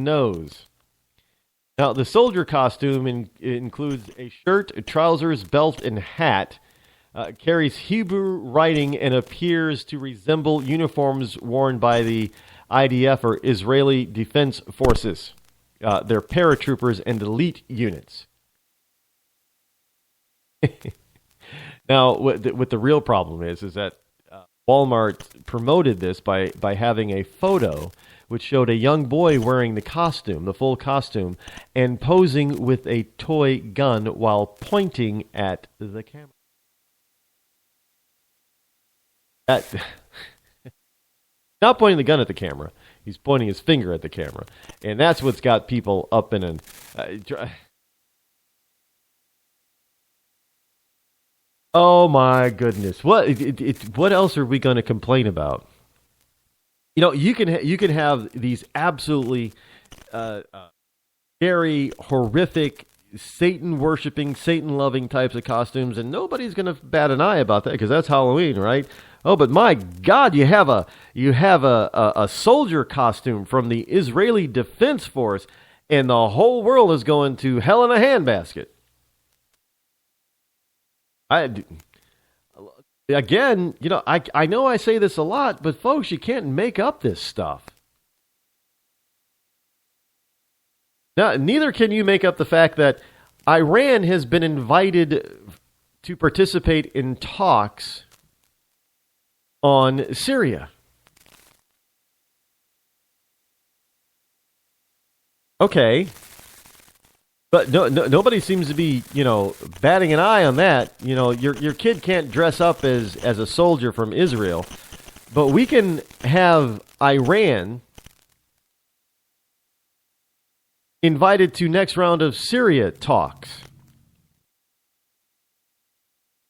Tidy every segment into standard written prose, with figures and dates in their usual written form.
nose. Now, the soldier costume includes a shirt, trousers, belt, and hat, carries Hebrew writing, and appears to resemble uniforms worn by the IDF or Israeli Defense Forces, their paratroopers and elite units. Now, what the real problem is that Walmart promoted this by having a photo which showed a young boy wearing the costume, the full costume, and posing with a toy gun while pointing at the camera. Not pointing the gun at the camera. He's pointing his finger at the camera. And that's what's got people up in an... oh, my goodness. What else are we going to complain about? You know, you can have these absolutely scary, horrific, Satan-worshipping, Satan-loving types of costumes, and nobody's going to bat an eye about that because that's Halloween, right? Oh, but my God, you have a soldier costume from the Israeli Defense Force, and the whole world is going to hell in a handbasket. Again, you know, I know I say this a lot, but folks, you can't make up this stuff. Now, neither can you make up the fact that Iran has been invited to participate in talks on Syria. Okay. But nobody seems to be, you know, batting an eye on that. You know, your kid can't dress up as a soldier from Israel, but we can have Iran invited to next round of Syria talks.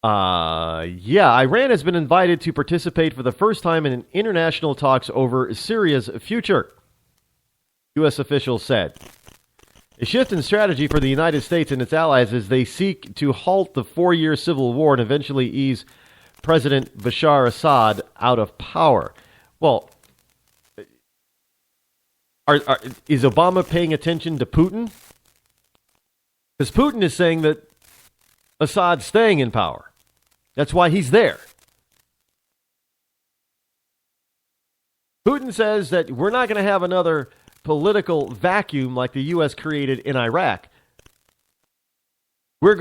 Iran has been invited to participate for the first time in international talks over Syria's future, U.S. officials said. A shift in strategy for the United States and its allies as they seek to halt the 4-year civil war and eventually ease President Bashar Assad out of power. Well, is Obama paying attention to Putin? Because Putin is saying that Assad's staying in power. That's why he's there. Putin says that we're not going to have another political vacuum like the U.S. created in Iraq. He's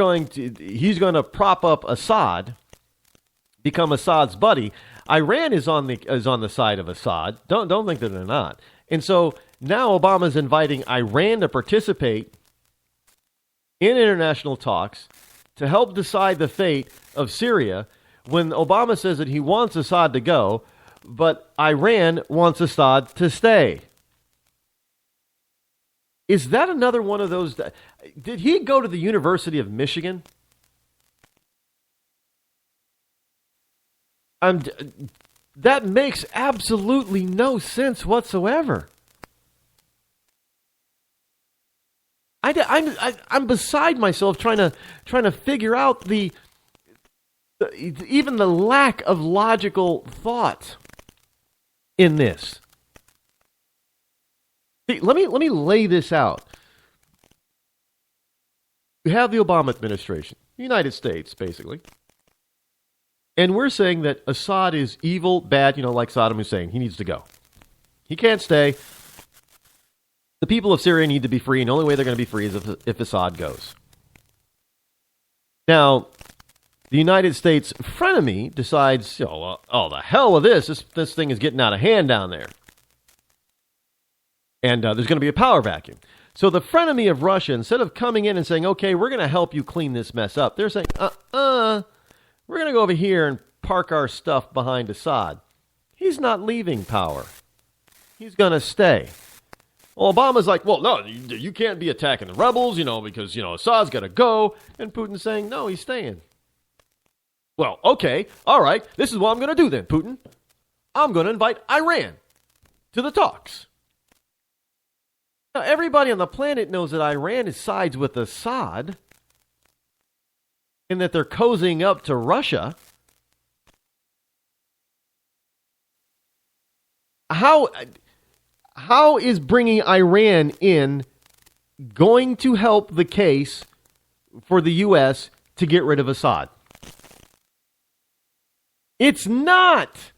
going to prop up Assad, become Assad's buddy. Iran is on the side of Assad. Don't think that they're not. And so now Obama's inviting Iran to participate in international talks to help decide the fate of Syria when Obama says that he wants Assad to go, but Iran wants Assad to stay. Is that another one of those? Did he go to the University of Michigan? That makes absolutely no sense whatsoever. I'm beside myself trying to figure out even the lack of logical thought in this. See, let me lay this out. You have the Obama administration, the United States, basically. And we're saying that Assad is evil, bad, like Saddam Hussein. He needs to go. He can't stay. The people of Syria need to be free, and the only way they're going to be free is if Assad goes. Now, the United States frenemy decides, the hell with this. This thing is getting out of hand down there. And there's going to be a power vacuum. So the frenemy of Russia, instead of coming in and saying, okay, we're going to help you clean this mess up, they're saying, we're going to go over here and park our stuff behind Assad. He's not leaving power. He's going to stay. Well, Obama's like, well, no, you can't be attacking the rebels, because, Assad's got to go. And Putin's saying, no, he's staying. Well, okay, all right, this is what I'm going to do then, Putin. I'm going to invite Iran to the talks. Now, everybody on the planet knows that Iran sides with Assad and that they're cozying up to Russia. How How is bringing Iran in going to help the case for the U.S. to get rid of Assad? It's not.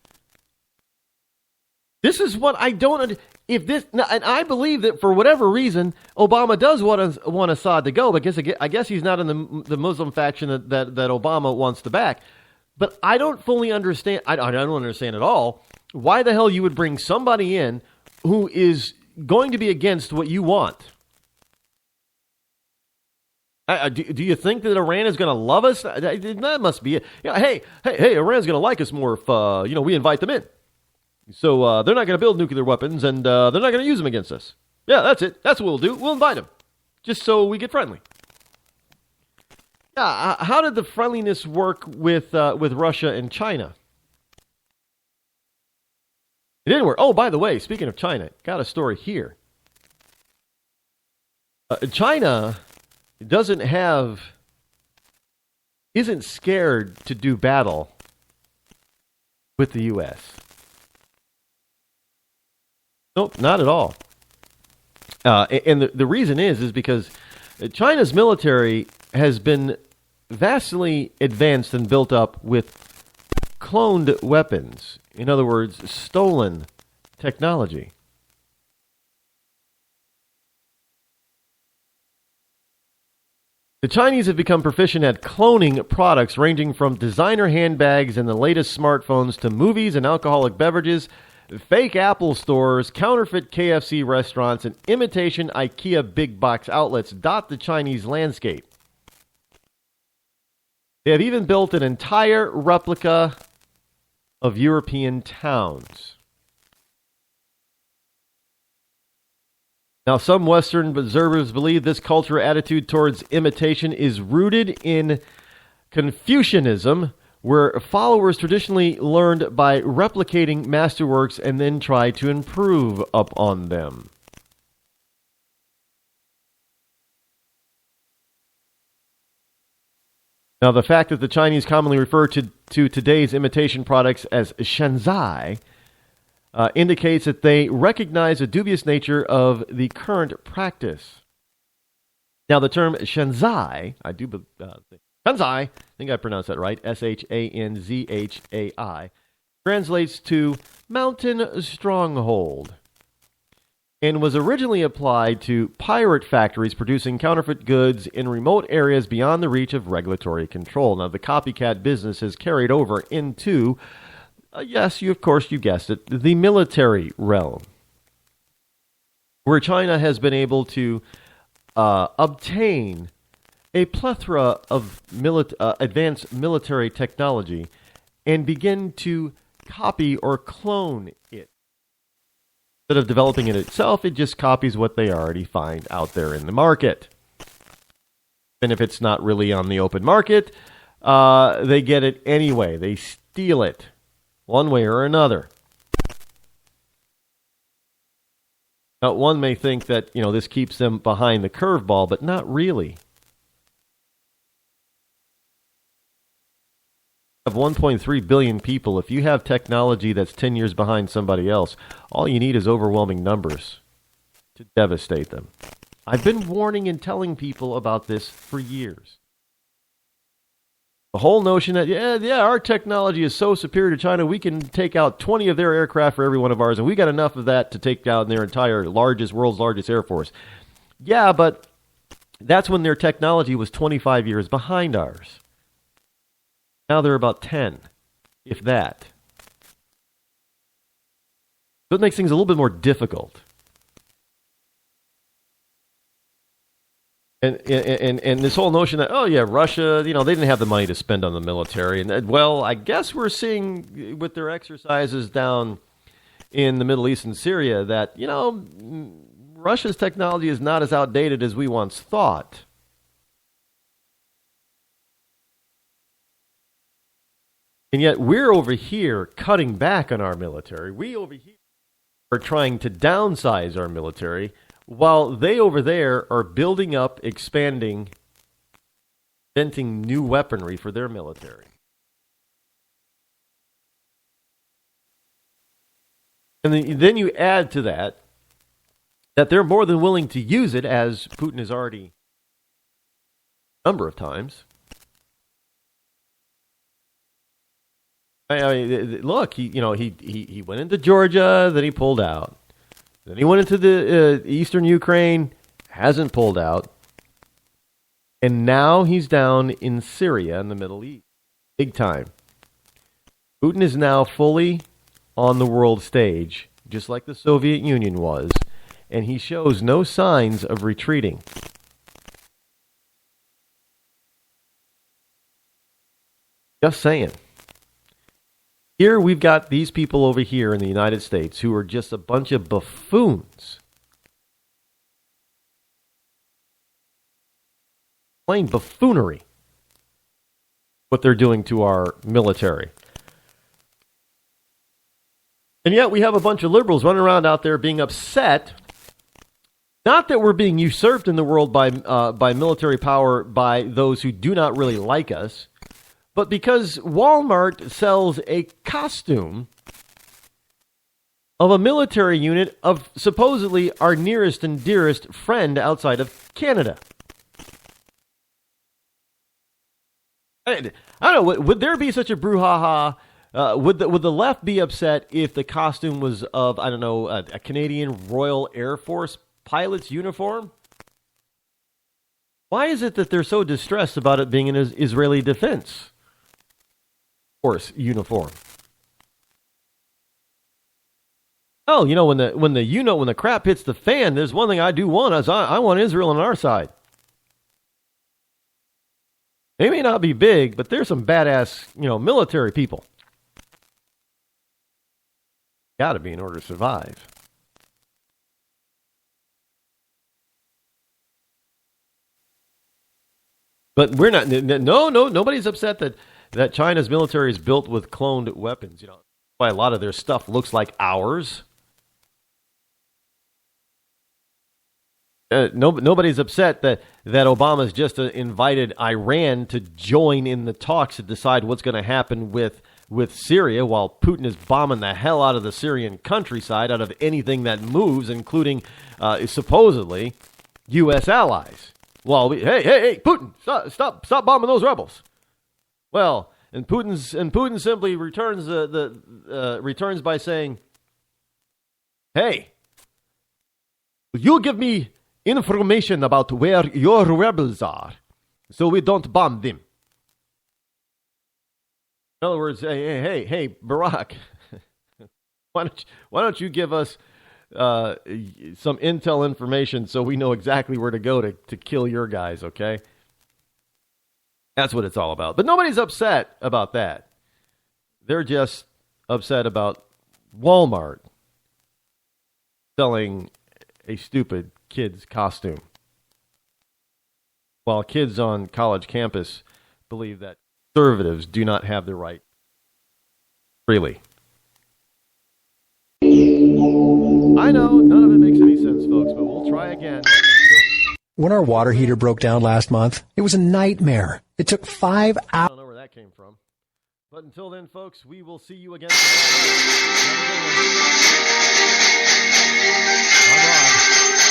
This is what I don't. If this, and I believe that for whatever reason, Obama does want Assad to go. Because I guess he's not in the Muslim faction that Obama wants to back. But I don't fully understand. I don't understand at all why the hell you would bring somebody in who is going to be against what you want. Do you think that Iran is going to love us? That must be it. Hey, Iran's going to like us more if we invite them in. So they're not going to build nuclear weapons, and they're not going to use them against us. Yeah, that's it. That's what we'll do. We'll invite them, just so we get friendly. Yeah, how did the friendliness work with Russia and China? It didn't work. Oh, by the way, speaking of China, got a story here. China isn't scared to do battle with the U.S. Nope, not at all. And the reason is because China's military has been vastly advanced and built up with cloned weapons. In other words, stolen technology. The Chinese have become proficient at cloning products ranging from designer handbags and the latest smartphones to movies and alcoholic beverages, fake Apple stores, counterfeit KFC restaurants, and imitation IKEA big box outlets dot the Chinese landscape. They have even built an entire replica of European towns. Now, some Western observers believe this cultural attitude towards imitation is rooted in Confucianism, where followers traditionally learned by replicating masterworks and then try to improve upon them. Now, the fact that the Chinese commonly refer to today's imitation products as shenzai indicates that they recognize the dubious nature of the current practice. Now, the term shenzai, I think I pronounced that right, Shanzhai, translates to mountain stronghold, and was originally applied to pirate factories producing counterfeit goods in remote areas beyond the reach of regulatory control. Now, the copycat business has carried over into, yes, you guessed it, the military realm, where China has been able to obtain a plethora of advanced military technology and begin to copy or clone it. Instead of developing it itself, it just copies what they already find out there in the market. And if it's not really on the open market, they get it anyway. They steal it one way or another. Now, one may think that, this keeps them behind the curveball, but not really. Of 1.3 billion people, if you have technology that's 10 years behind somebody else, all you need is overwhelming numbers to devastate them. I've been warning and telling people about this for years. The whole notion that, our technology is so superior to China, we can take out 20 of their aircraft for every one of ours, and we got enough of that to take down their entire world's largest air force. Yeah, but that's when their technology was 25 years behind ours. Now they're about 10, if that. So it makes things a little bit more difficult. And this whole notion that, Russia, they didn't have the money to spend on the military. And, well, I guess we're seeing with their exercises down in the Middle East and Syria that, Russia's technology is not as outdated as we once thought. And yet we're over here cutting back on our military. We over here are trying to downsize our military, while they over there are building up, expanding, inventing new weaponry for their military. And then you add to that that they're more than willing to use it, as Putin has already a number of times. I mean, look, he went into Georgia, then he pulled out. Then he went into the eastern Ukraine, hasn't pulled out. And now he's down in Syria in the Middle East. Big time. Putin is now fully on the world stage, just like the Soviet Union was, and he shows no signs of retreating. Just saying. Here we've got these people over here in the United States who are just a bunch of buffoons. Plain buffoonery. What they're doing to our military. And yet we have a bunch of liberals running around out there being upset. Not that we're being usurped in the world by military power by those who do not really like us, but because Walmart sells a costume of a military unit of supposedly our nearest and dearest friend outside of Canada. I don't know, would there be such a brouhaha? Would the left be upset if the costume was of, I don't know, a Canadian Royal Air Force pilot's uniform? Why is it that they're so distressed about it being an Israeli Defense Force uniform? Oh, when the crap hits the fan, there's one thing I do want is I want Israel on our side. They may not be big, but they're some badass, military people. Got to be in order to survive. But we're not. Nobody's upset that China's military is built with cloned weapons. Why a lot of their stuff looks like ours. Nobody's upset that Obama's just invited Iran to join in the talks to decide what's going to happen with Syria, while Putin is bombing the hell out of the Syrian countryside, out of anything that moves, including supposedly U.S. allies. Well, hey, Putin, stop bombing those rebels. Well, and Putin simply returns by saying, "Hey, you give me information about where your rebels are, so we don't bomb them." In other words, hey, Barack, why don't you give us some intel information so we know exactly where to go to kill your guys, okay? That's what it's all about. But nobody's upset about that. They're just upset about Walmart selling a stupid kid's costume, while kids on college campus believe that conservatives do not have the right freely. I know, none of it makes any sense, folks, but we'll try again. When our water heater broke down last month, it was a nightmare. It took 5 hours. I don't know where that came from. But until then, folks, we will see you again tomorrow. Have a good one. I'm Rod.